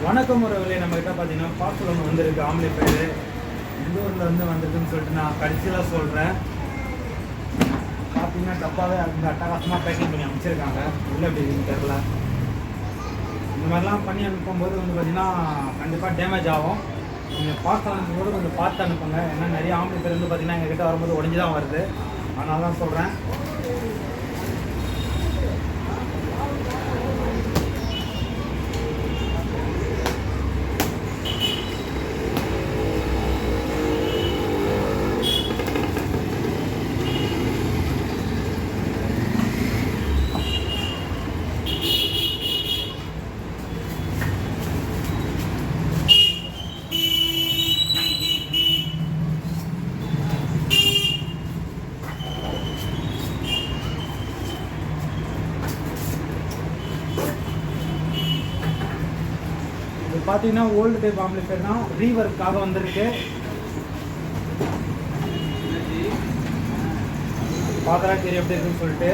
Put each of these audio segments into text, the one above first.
வணக்கம் உறவுகளே, நம்மகிட்ட பார்த்தீங்கன்னா பார்சல் ஒன்று வந்திருக்கு. ஆம்லேட் பேர் எந்த ஊரில் வந்திருக்குன்னு சொல்லிட்டு நான் கடைசியில் சொல்கிறேன். பார்த்தீங்கன்னா டப்பாவே அந்த அட்டகாசமாக பேக்கிங் பண்ணி அமைச்சிருக்காங்க. இல்லை எப்படி இருக்குன்னு தெரில. இந்த மாதிரிலாம் பண்ணி அனுப்பும்போது பார்த்தீங்கன்னா கண்டிப்பாக டேமேஜ் ஆகும். நீங்கள் பார்சல் அனுப்பும்போது கொஞ்சம் பார்த்து அனுப்புங்க. ஏன்னா நிறைய ஆம்லேட் பேர் பார்த்தீங்கன்னா எங்ககிட்ட வரும்போது உடஞ்சி தான் வருது. அதனால தான் சொல்கிறேன். இது பார்த்தீங்கன்னா ஓல்டு டைப் ஆம்லேட் பேர் தான், ரீவர்க்காக வந்திருக்கு. பார்க்குறா தெரியும் எப்படி இருக்குன்னு சொல்லிட்டு.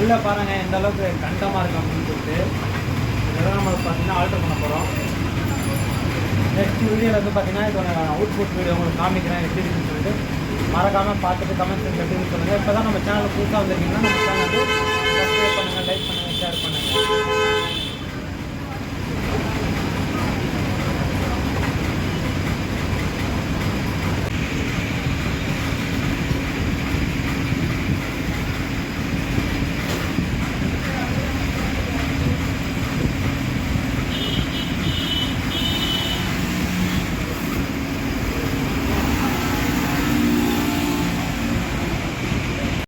உள்ளே பாருங்கள் எந்த அளவுக்கு கண்டமாக இருக்கும் அப்படின்னு சொல்லிட்டு. இதெல்லாம் நம்ம பார்த்தீங்கன்னா ஆல்டர் பண்ண போகிறோம். நெக்ஸ்ட் வீடியோவில் பார்த்தீங்கன்னா இதோட அவுட்புட் வீடியோ உங்களுக்கு காமிக்கிறேன் எப்படி இருக்குன்னு சொல்லிட்டு. மறக்காமல் பார்த்துட்டு கமெண்ட் எப்படின்னு சொல்லுங்கள். இப்போ தான் நம்ம சேனலில் புதுசாக வந்திருக்கீங்கன்னா நம்ம சேனலுக்கு சப்ஸ்கிரைப் பண்ணுங்கள், லைக் பண்ணுங்கள், ஷேர் பண்ணுங்கள்.